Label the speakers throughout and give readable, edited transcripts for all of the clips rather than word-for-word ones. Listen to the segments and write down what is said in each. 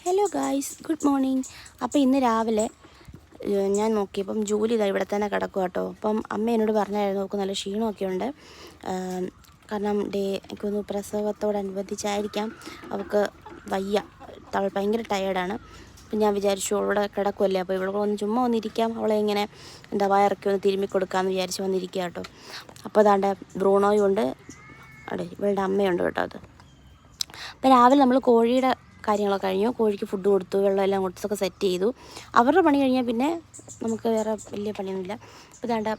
Speaker 1: Hello guys, good morning. അപ്പോൾ ഇന്ന് രാവിലെ ഞാൻ നോക്കിയപ്പം ജോലി ഇതാ ഇവിടെ തന്നെ കിടക്കുക കേട്ടോ. അപ്പം അമ്മ എന്നോട് പറഞ്ഞായിരുന്നു നോക്ക് നല്ല ക്ഷീണമൊക്കെ ഉണ്ട്. കാരണം എനിക്കൊന്ന് പ്രസവത്തോടനുബന്ധിച്ചായിരിക്കാം അവൾക്ക് വയ്യ, ഭയങ്കര ടയേർഡാണ്. അപ്പം ഞാൻ വിചാരിച്ചു അവളുടെ കിടക്കുമല്ലേ, അപ്പോൾ ഇവിടെ ഒന്ന് ചുമ്മാ വന്നിരിക്കാം, അവളെ ഇങ്ങനെ വയറൊക്കെ ഒന്ന് തിരുമ്മി കൊടുക്കാമെന്ന് വിചാരിച്ച് വന്നിരിക്കുക കേട്ടോ. അപ്പോൾ അതാണ്ട് ബ്രൂണോയും ഉണ്ട്, ഇവളുടെ അമ്മയുണ്ട് കേട്ടോ. അപ്പോൾ രാവിലെ നമ്മൾ കോഴിയുടെ കാര്യങ്ങളൊക്കെ കഴിഞ്ഞു, കോഴിക്ക് ഫുഡ് കൊടുത്തു, വെള്ളമെല്ലാം കൊടുത്തൊക്കെ സെറ്റ് ചെയ്തു. അവരുടെ പണി കഴിഞ്ഞാൽ പിന്നെ നമുക്ക് വേറെ വലിയ പണിയൊന്നുമില്ല. അപ്പോൾ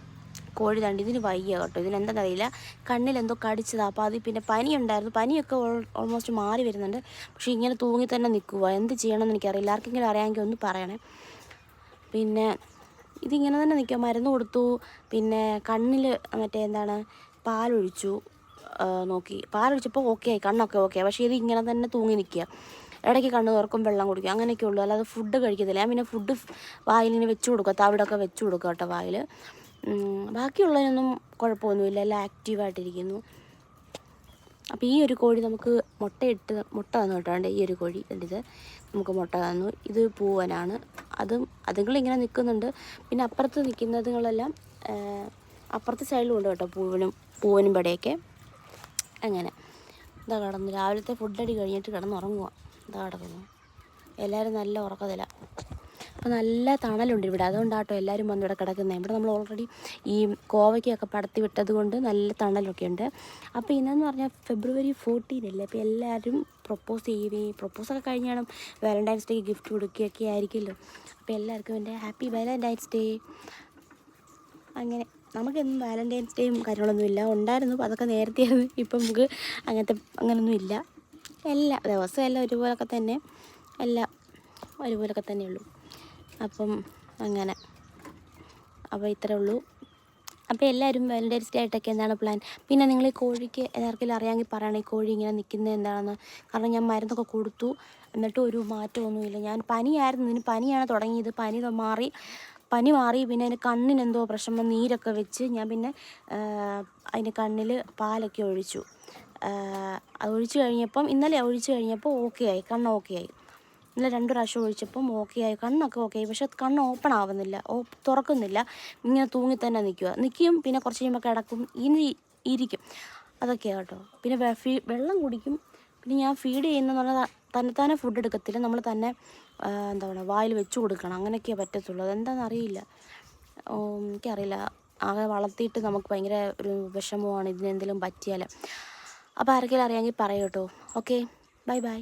Speaker 1: കോഴി ഇതിന് വയ്യ കേട്ടോ, ഇതിനെന്താണെന്ന് അറിയില്ല, കണ്ണിലെന്തോ കടിച്ചതാണ്. അപ്പോൾ അത് പിന്നെ പനിയുണ്ടായിരുന്നു, പനിയൊക്കെ ഓൾമോസ്റ്റ് മാറി വരുന്നുണ്ട്. പക്ഷേ ഇങ്ങനെ തൂങ്ങി തന്നെ നിൽക്കുക, എന്ത് ചെയ്യണമെന്ന് എനിക്കറിയില്ല. ആർക്കെങ്കിലും അറിയാമെങ്കിൽ ഒന്ന് പറയണേ. പിന്നെ ഇതിങ്ങനെ തന്നെ നിൽക്കുക, മരുന്ന് കൊടുത്തു, പിന്നെ കണ്ണിൽ പാലൊഴിച്ചു നോക്കി, പാലൊഴിച്ചപ്പോൾ ഓക്കെ ആയി, കണ്ണൊക്കെ ഓക്കെ. പക്ഷേ ഇത് ഇങ്ങനെ തന്നെ തൂങ്ങി നിൽക്കുക, ഇടയ്ക്ക് കണ്ണ് തുറക്കും, വെള്ളം കുടിക്കുക, അങ്ങനെയൊക്കെ ഉള്ളൂ. അല്ലാതെ ഫുഡ് കഴിക്കത്തില്ല. ഞാൻ പിന്നെ ഫുഡ് വായിലിങ്ങനെ വെച്ച് കൊടുക്കുക, തവിടൊക്കെ വെച്ച് കൊടുക്കുക കേട്ടോ വായിൽ. ബാക്കിയുള്ളതിനൊന്നും കുഴപ്പമൊന്നുമില്ല, എല്ലാം ആക്റ്റീവായിട്ടിരിക്കുന്നു. അപ്പോൾ ഈ ഒരു കോഴി നമുക്ക് മുട്ട തന്നു കേട്ടോ. ഈ ഒരു കോഴി ഇത് നമുക്ക് മുട്ട തന്നു. ഇത് പൂവനാണ്, അതുങ്ങളിങ്ങനെ നിൽക്കുന്നുണ്ട്. പിന്നെ അപ്പുറത്ത് നിൽക്കുന്നതുങ്ങളെല്ലാം അപ്പുറത്തെ സൈഡിലും ഉണ്ട് കേട്ടോ, പൂവനും പടയൊക്കെ. അങ്ങനെ ഇതാ കിടന്നു, രാവിലത്തെ ഫുഡടി കഴിഞ്ഞിട്ട് കിടന്നുറങ്ങുക. ഇതാ കിടക്കുന്നു, എല്ലാവരും നല്ല ഉറക്കത്തില്ല. അപ്പോൾ നല്ല തണലുണ്ട് ഇവിടെ, അതുകൊണ്ടാട്ടോ എല്ലാവരും വന്ന് ഇവിടെ കിടക്കുന്നത്. ഇവിടെ നമ്മൾ ഓൾറെഡി ഈ കോവയ്ക്കൊക്കെ പടത്തി വിട്ടത് കൊണ്ട് നല്ല തണലൊക്കെ ഉണ്ട്. അപ്പോൾ ഇന്നെന്ന് പറഞ്ഞാൽ February 14 അല്ലേ, അപ്പോൾ എല്ലാവരും പ്രൊപ്പോസൊക്കെ കഴിഞ്ഞാണ് വാലൻറ്റൈൻസ് ഡേക്ക് ഗിഫ്റ്റ് കൊടുക്കുകയൊക്കെ ആയിരിക്കുമല്ലോ. അപ്പോൾ എല്ലാവർക്കും എൻ്റെ ഹാപ്പി വാലൻറ്റൈൻസ് ഡേ. അങ്ങനെ നമുക്കെന്നും വാലൻറ്റൈൻസ് ഡേയും കാര്യങ്ങളൊന്നുമില്ല, ഉണ്ടായിരുന്നു, അതൊക്കെ നേരത്തെയായിരുന്നു. ഇപ്പം നമുക്ക് അങ്ങനൊന്നും ഇല്ല. എല്ലാ ദിവസവും എല്ലാം ഒരുപോലൊക്കെ തന്നെ, എല്ലാം ഒരുപോലൊക്കെ തന്നെയുള്ളൂ. അപ്പം അങ്ങനെ, അപ്പോൾ ഇത്രേ ഉള്ളൂ. അപ്പോൾ എല്ലാവരും വാലൻറ്റൈൻസ് ഡേ ആയിട്ടൊക്കെ എന്താണ് പ്ലാൻ? പിന്നെ നിങ്ങൾ ഈ കോഴിക്ക് എല്ലാവർക്കും അറിയാമെങ്കിൽ പറയണം, ഈ കോഴി ഇങ്ങനെ നിൽക്കുന്നത് എന്താണെന്ന്. കാരണം ഞാൻ മരുന്നൊക്കെ കൊടുത്തു, എന്നിട്ടും ഒരു മാറ്റമൊന്നുമില്ല. ഞാൻ പനിയായിരുന്നു, ഇതിന് പനിയാണ് തുടങ്ങിയത്. പനി മാറി പിന്നെ അതിന് കണ്ണിനെന്തോ പ്രശ്നം, നീരൊക്കെ വെച്ച് ഞാൻ പിന്നെ അതിൻ്റെ കണ്ണിൽ പാലൊക്കെ ഒഴിച്ചു. അത് ഒഴിച്ച് കഴിഞ്ഞപ്പം ഇന്നലെ ഒഴിച്ച് കഴിഞ്ഞപ്പോൾ ഓക്കെ ആയി, കണ്ണ് ഓക്കെ ആയി. ഇന്നലെ 2 പ്രാവശ്യം ഒഴിച്ചപ്പം ഓക്കെ ആയി, കണ്ണൊക്കെ ഓക്കെ ആയി. പക്ഷെ കണ്ണ് ഓപ്പൺ ആവുന്നില്ല, തുറക്കുന്നില്ല, ഇങ്ങനെ തൂങ്ങി തന്നെ നിൽക്കും. പിന്നെ കുറച്ച് കഴിയുമ്പോൾ കിടക്കും, ഇരിക്കും, അതൊക്കെയാണ് കേട്ടോ. പിന്നെ വെള്ളം കുടിക്കും. പിന്നെ ഞാൻ ഫീഡ് ചെയ്യുന്നതെന്ന് പറഞ്ഞാൽ തന്നെത്താനെ ഫുഡ് എടുക്കത്തില്ല, നമ്മൾ തന്നെ വായിൽ വെച്ച് കൊടുക്കണം, അങ്ങനെയൊക്കെയേ പറ്റത്തുള്ളൂ. അതെന്താണെന്നറിയില്ല, എനിക്കറിയില്ല. ആകെ വളർത്തിയിട്ട് നമുക്ക് ഭയങ്കര ഒരു വിഷമമാണ് ഇതിനെന്തെങ്കിലും പറ്റിയാൽ. അപ്പോൾ ആർക്കെങ്കിലും അറിയാമെങ്കിൽ പറയൂ കേട്ടോ. Okay, by.